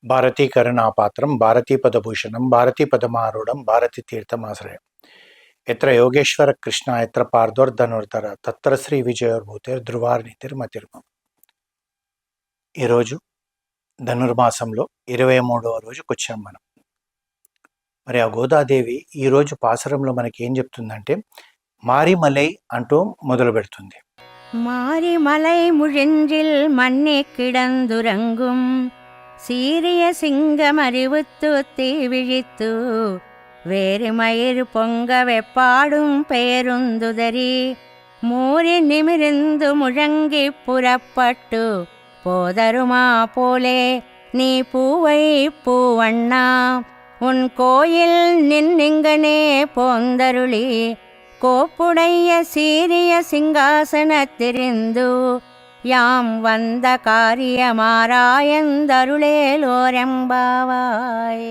భారతీకరుణాపాత్రం భారతీపదభూషణం భారతీపదమారూఢం భారతీతీర్థమాశ్రయం ఎత్ర యోగేశ్వర కృష్ణ ఎత్ర పార్థోర్ధనుర్ధర తత్ర శ్రీ విజయోర్భూతిర్ ధ్రువార్నితిర్మతిర్మం. ఈరోజు ధనుర్మాసంలో 23వ రోజుకు వచ్చాం మనం. మరి ఆ గోదాదేవి ఈరోజు పాసరంలో మనకి ఏం చెప్తుందంటే మారిమలై అంటూ మొదలు పెడుతుంది. மாரிமலை முழிஞ்சில் மண்ணே கிடந்துறங்கும் சீரிய சிங்கமறிவுத்து தீ விழித்து வேறுமயிர் பொங்க வெப்பாடும் பேருந்துதறி மூறி நிமிர்ந்து முழங்கி புறப்பட்டு போதருமா போலே நீ பூவை பூவண்ணா உன் கோயில் நின்னிங்கனே போந்தருளி கோப்புடைய சீரிய సింహాసనத்திருந்து யாம் வந்த కార్యమారాయందరుళేలోరెంబావాయ్.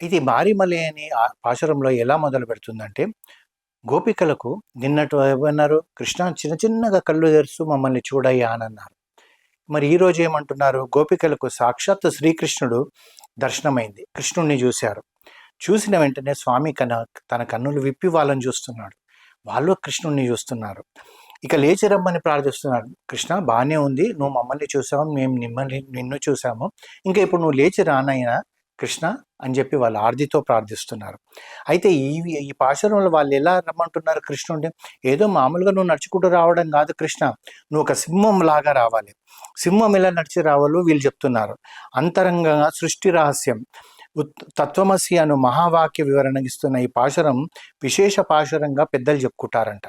ఇది మారిమలై అని పాశురంలో ఎలా మొదలు పెడుతుందంటే, గోపికలకు నిన్నటి ఏమన్నారు, కృష్ణ చిన్న చిన్నగా కళ్ళు తెరుస్తూ మమ్మల్ని చూడయ్యా అని అన్నారు. మరి ఈ రోజు ఏమంటున్నారు, గోపికలకు సాక్షాత్ శ్రీకృష్ణుడు దర్శనమైంది, కృష్ణుడిని చూశారు. చూసిన వెంటనే స్వామి తన కన్నులు విప్పి వాళ్ళని చూస్తున్నాడు, వాళ్ళు కృష్ణుడిని చూస్తున్నారు. ఇక లేచి రమ్మని ప్రార్థిస్తున్నాడు. కృష్ణ బాగానే ఉంది, నువ్వు మమ్మల్ని చూసాము, మేము నిన్ను చూసాము, ఇంకా ఇప్పుడు నువ్వు లేచి రానైనా కృష్ణ అని చెప్పి వాళ్ళు ఆర్దితో ప్రార్థిస్తున్నారు. అయితే ఈ పాశురంలో వాళ్ళు ఎలా రమ్మంటున్నారు కృష్ణుడిని, ఏదో మామూలుగా నువ్వు నడుచుకుంటూ రావడం కాదు కృష్ణ, నువ్వు ఒక సింహం లాగా రావాలి. సింహం ఎలా నడిచి రావాలో వీళ్ళు చెప్తున్నారు. అంతరంగంగా సృష్టి రహస్యం తత్వమసి అను మహావాక్య వివరణ ఇస్తున్న ఈ పాశురం విశేష పాశురంగా పెద్దలు చెప్పుకుంటారంట.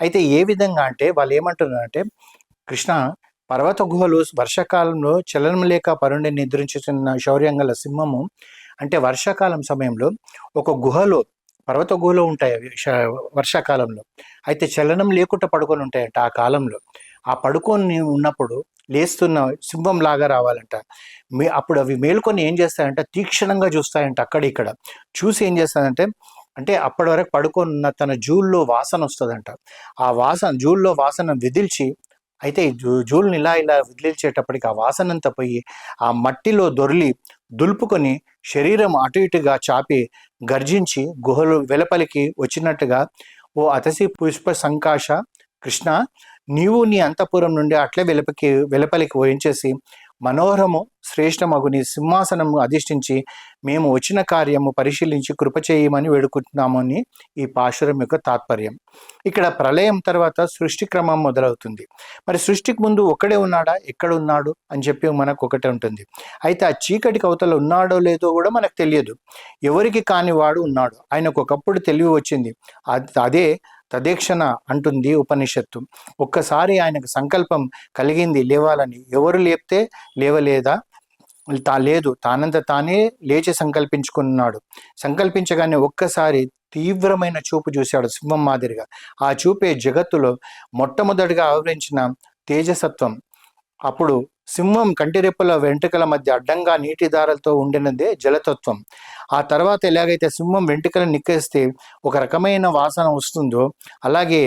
అయితే ఏ విధంగా అంటే వాళ్ళు ఏమంటున్నారంటే, కృష్ణ పర్వత గుహలు వర్షాకాలంలో చలనం లేక పరుండి నిద్రించుతున్న శౌర్యం గల సింహము అంటే వర్షాకాలం సమయంలో ఒక గుహలో, పర్వత గుహలో ఉంటాయి వర్షాకాలంలో, అయితే చలనం లేకుండా పడుకొని ఉంటాయంట. ఆ కాలంలో ఆ పడుకొని ఉన్నప్పుడు లేస్తున్న సింహం లాగా రావాలంట. అప్పుడు అవి మేలుకొని ఏం చేస్తాయంట, తీక్షణంగా చూస్తాయంట. అక్కడ చూసి ఏం చేస్తాయంటే, అంటే అప్పటి వరకు పడుకొని ఉన్న తన జూల్లో వాసన వస్తుందంట. ఆ వాసన జూల్లో వాసన విదిల్చి, అయితే జూల్ని ఇలా విదిలించేటప్పటికి ఆ వాసన అంతా పోయి ఆ మట్టిలో దొర్లి దులుపుకొని శరీరం అటు ఇటుగా చాపి గర్జించి గుహలు వెలుపలికి వచ్చినట్టుగా, ఓ అతసి పుష్ప సంకాశ కృష్ణ, నీవు నీ అంతఃపురం నుండి అట్లే వెలుపలికి వహించేసి మనోహరము శ్రేష్టమగు నీ సింహాసనము అధిష్ఠించి మేము వచ్చిన కార్యము పరిశీలించి కృప చేయమని వేడుకుంటున్నాము అని ఈ పాశురం యొక్క తాత్పర్యం. ఇక్కడ ప్రళయం తర్వాత సృష్టి క్రమం మొదలవుతుంది. మరి సృష్టికి ముందు ఒక్కడే ఉన్నాడా, ఎక్కడ ఉన్నాడు అని చెప్పి మనకు ఒకటే ఉంటుంది. అయితే ఆ చీకటికి అవతల ఉన్నాడో లేదో కూడా మనకు తెలియదు. ఎవరికి కాని వాడు ఉన్నాడు. ఆయనకు ఒకప్పుడు తెలివి వచ్చింది, అదే తదేక్షణ అంటుంది ఉపనిషత్తు. ఒక్కసారి ఆయనకు సంకల్పం కలిగింది లేవాలని. ఎవరు లేపితే లేవలేదా, లేదు, తానంత తానే లేచి సంకల్పించుకున్నాడు. సంకల్పించగానే ఒక్కసారి తీవ్రమైన చూపు చూశాడు సింహం మాదిరిగా. ఆ చూపే జగత్తులో మొట్టమొదటిగా ఆవరించిన తేజసత్వం. అప్పుడు సింహం కంటిరెప్పల వెంట్రుకల మధ్య అడ్డంగా నీటి దారాలతో ఉండినదే జలతత్వం. ఆ తర్వాత ఎలాగైతే సింహం వెంట్రుకలు నిక్కేస్తే ఒక రకమైన వాసన వస్తుందో, అలాగే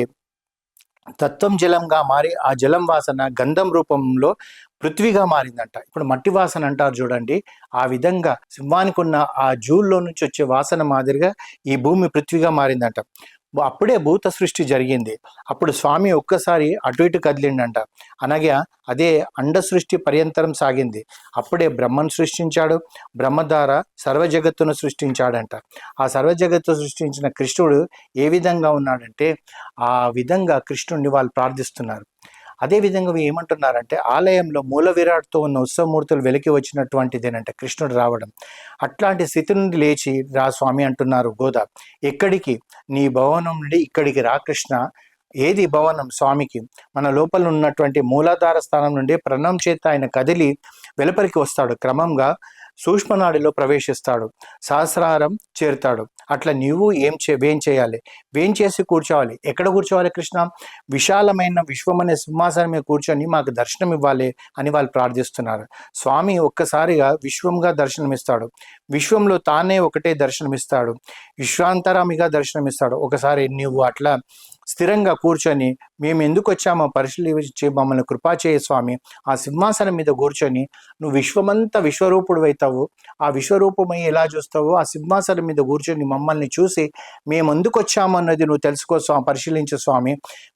తత్వం జలంగా మారి ఆ జలం వాసన గంధం రూపంలో పృథ్వీగా మారిందంట. ఇప్పుడు మట్టి వాసన అంటారు చూడండి, ఆ విధంగా సింహానికి ఉన్న ఆ జూల్లో నుంచి వచ్చే వాసన మాదిరిగా ఈ భూమి పృథ్వీగా మారిందంట. అప్పుడే భూత సృష్టి జరిగింది. అప్పుడు స్వామి ఒక్కసారి అటు ఇటు కదిలిండంట. అనగా అదే అండ సృష్టి పర్యంతరం సాగింది. అప్పుడే బ్రహ్మను సృష్టించాడు, బ్రహ్మ ద్వారా సర్వజగత్తును సృష్టించాడంట. ఆ సర్వజగత్తు సృష్టించిన కృష్ణుడు ఏ విధంగా ఉన్నాడంటే, ఆ విధంగా కృష్ణుడిని వాళ్ళు ప్రార్థిస్తున్నారు. అదేవిధంగా ఏమంటున్నారంటే, ఆలయంలో మూల విరాట్తో ఉన్న ఉత్సవమూర్తులు వెలికి వచ్చినటువంటిదేనంటే కృష్ణుడు రావడం. అట్లాంటి స్థితి నుండి లేచి రా స్వామి అంటున్నారు గోదా. ఎక్కడికి, నీ భవనం నుండి ఇక్కడికి రా కృష్ణ. ఏది భవనం స్వామికి? మన లోపల ఉన్నటువంటి మూలాధార స్థానం నుండి ప్రణం చేత ఆయన కదిలి వెలుపలికి వస్తాడు. క్రమంగా సూక్ష్మనాడిలో ప్రవేశిస్తాడు, సహస్రారం చేరుతాడు. అట్లా నీవు ఏం చేయాలి, చేసి కూర్చోవాలి. ఎక్కడ కూర్చోవాలి కృష్ణ? విశాలమైన విశ్వం అనే సింహాసనం మీద కూర్చొని మాకు దర్శనం ఇవ్వాలి అని వాళ్ళు ప్రార్థిస్తున్నారు. స్వామి ఒక్కసారిగా విశ్వంగా దర్శనమిస్తాడు. విశ్వంలో తానే ఒకటే దర్శనమిస్తాడు, విశ్వాంతరామిగా దర్శనమిస్తాడు. ఒకసారి నువ్వు అట్లా స్థిరంగా కూర్చొని మేము ఎందుకు వచ్చామో పరిశీలించి మమ్మల్ని కృపా చేయ స్వామి. ఆ సింహాసనం మీద కూర్చొని నువ్వు విశ్వమంతా విశ్వరూపుడు అవుతావు, ఆ విశ్వరూపమై ఎలా చూస్తావో ఆ సింహాసనం మీద కూర్చొని మమ్మల్ని చూసి మేము ఎందుకు వచ్చాము అన్నది నువ్వు తెలుసుకో స్వామి, పరిశీలించు స్వామి.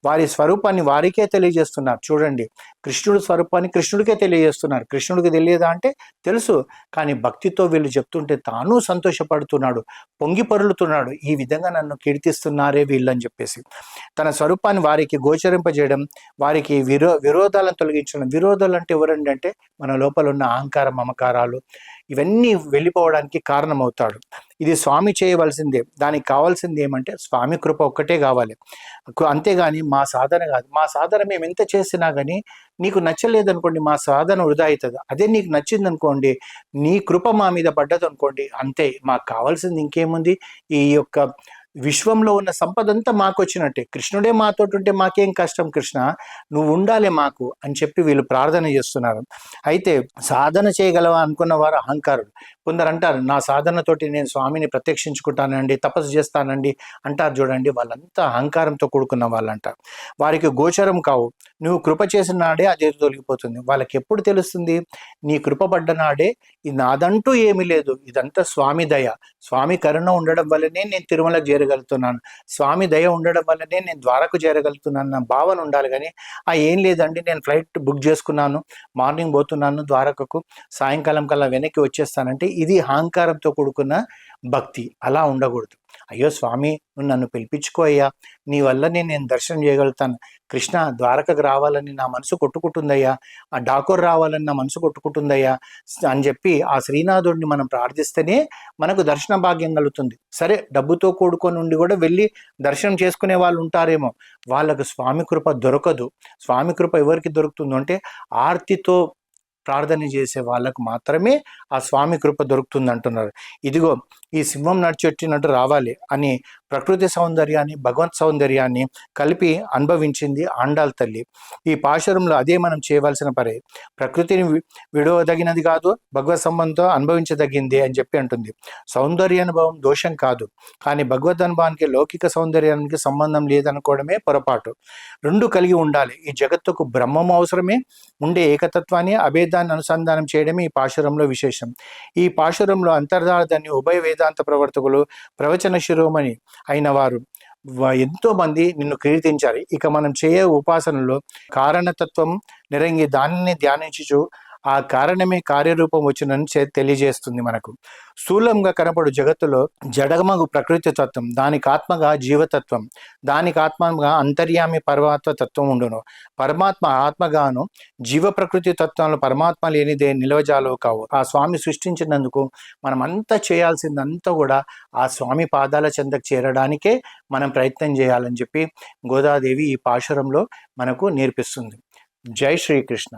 వారి స్వరూపాన్ని వారికే తెలియజేస్తున్నారు. చూడండి, కృష్ణుడి స్వరూపాన్ని కృష్ణుడికే తెలియజేస్తున్నారు. కృష్ణుడికి తెలియదా అంటే తెలుసు, కానీ భక్తితో వీళ్ళు చెప్తుంటే తాను సంతోషపడుతున్నాడు, పొంగి పొరులుతున్నాడు. ఈ విధంగా నన్ను కీర్తిస్తున్నారే వీళ్ళని చెప్పేసి తన స్వరూపాన్ని వారికి గోచరింపజేయడం, వారికి విరోధాలను తొలగించడం. విరోధాలు అంటే ఎవరండి అంటే మన లోపల ఉన్న అహంకార మమకారాలు ఇవన్నీ వెళ్ళిపోవడానికి కారణమవుతాడు. ఇది స్వామి చేయవలసిందే. దానికి కావాల్సింది ఏమంటే స్వామి కృప ఒక్కటే కావాలి, అంతేగాని మా సాధన కాదు. మా సాధన మేము ఎంత చేసినా కానీ నీకు నచ్చలేదనుకోండి, మా సాధన వృధా అవుతుంది. అదే నీకు నచ్చింది అనుకోండి, నీ కృప మా మీద పడ్డది అనుకోండి, అంతే. మాకు కావాల్సింది ఇంకేముంది? ఈ యొక్క విశ్వంలో ఉన్న సంపద అంతా మాకు వచ్చినట్టే. కృష్ణుడే మాతో ఉంటే మాకేం కష్టం కృష్ణ, నువ్వు ఉండాలి మాకు అని చెప్పి వీళ్ళు ప్రార్థన చేస్తున్నారు. అయితే సాధన చేయగలవా అనుకున్న వారు అహంకారులు. కొందరు అంటారు, నా సాధనతోటి నేను స్వామిని ప్రత్యక్షించుకుంటానండి, తపస్సు చేస్తానండి అంటారు. చూడండి, వాళ్ళంతా అహంకారంతో కూడుకున్న వాళ్ళంట. వారికి గోచరం కావు. నువ్వు కృప చేసిన నాడే అది తొలగిపోతుంది. వాళ్ళకి ఎప్పుడు తెలుస్తుంది? నీ కృప పడ్డ నాడే. ఇది నాదంటూ ఏమీ లేదు, ఇదంతా స్వామి దయ. స్వామి కరుణ ఉండడం వల్లనే నేను తిరుమలకు చేరగలుగుతున్నాను, స్వామి దయ ఉండడం వల్లనే నేను ద్వారకు చేరగలుగుతున్నాను నా భావన ఉండాలి. కానీ ఏం లేదండి, నేను ఫ్లైట్ బుక్ చేసుకున్నాను, మార్నింగ్ పోతున్నాను ద్వారకకు, సాయంకాలం కల్లా వెనక్కి వచ్చేస్తానంటే ఇది అహంకారంతో కూడుకున్న భక్తి. అలా ఉండకూడదు. అయ్యో స్వామి, నువ్వు నన్ను పిలిపించుకో అయ్యా, నీ వల్లనే నేను దర్శనం చేయగలుగుతాను. కృష్ణ, ద్వారకకు రావాలని నా మనసు కొట్టుకుంటుందయ్యా, ఆ డాకోర్ రావాలని నా మనసు కొట్టుకుంటుందయ్యా అని చెప్పి ఆ శ్రీనాథుడిని మనం ప్రార్థిస్తేనే మనకు దర్శన భాగ్యం కలుగుతుంది. సరే, డబ్బుతో కూడుకొని ఉండి కూడా వెళ్ళి దర్శనం చేసుకునే వాళ్ళు ఉంటారేమో, వాళ్ళకు స్వామి కృప దొరకదు. స్వామి కృప ఎవరికి దొరుకుతుందో అంటే ఆర్తితో ప్రార్థన చేసే వాళ్ళకు మాత్రమే ఆ స్వామి కృప దొరుకుతుంది అంటున్నారు. ఇదిగో ఈ సింహం నడిచెట్టినట్టు రావాలి అని ప్రకృతి సౌందర్యాన్ని భగవత్ సౌందర్యాన్ని కలిపి అనుభవించింది ఆండాల్ తల్లి. ఈ పాశురంలో అదే మనం చేయవలసిన పని. ప్రకృతిని విడవదగినది కాదు, భగవత్ సంబంధంతో అనుభవించదగింది అని చెప్పి అంటుంది. సౌందర్యానుభవం దోషం కాదు, కానీ భగవద్ అనుభవానికి లౌకిక సౌందర్యానికి సంబంధం లేదనుకోవడమే పొరపాటు. రెండు కలిగి ఉండాలి. ఈ జగత్తుకు బ్రహ్మం అవసరమే, ఉండే ఏకతత్వాన్ని అభేదాన్ని అనుసంధానం చేయడమే ఈ పాశురంలో విశేషం. ఈ పాశురంలో అంతర్ధారదాన్ని ఉభయ వేదాంత ప్రవర్తకులు, ప్రవచన శిరోమణి అయిన వారు ఎంతో మంది నిన్ను కీర్తించారు. ఇక మనం చేయే ఉపాసనలో కారణతత్వం నిరంగి దానిని ధ్యానించుచు ఆ కారణమే కార్యరూపం వచ్చినని తెలియజేస్తుంది. మనకు స్థూలంగా కనపడు జగత్తులో జడమగు ప్రకృతి తత్వం, దానికి ఆత్మగా జీవతత్వం, దానికి ఆత్మగా అంతర్యామి పరమాత్మ తత్వం ఉండును. పరమాత్మ ఆత్మగాను, జీవ ప్రకృతి తత్వంలో పరమాత్మ లేనిదే నిలవజాలవు కావు. ఆ స్వామి సృష్టించినందుకు మనం అంతా చేయాల్సిందంతా కూడా ఆ స్వామి పాదాల చెంతకు చేరడానికే మనం ప్రయత్నం చేయాలని చెప్పి గోదాదేవి ఈ పాశురంలో మనకు నేర్పిస్తుంది. జై శ్రీకృష్ణ.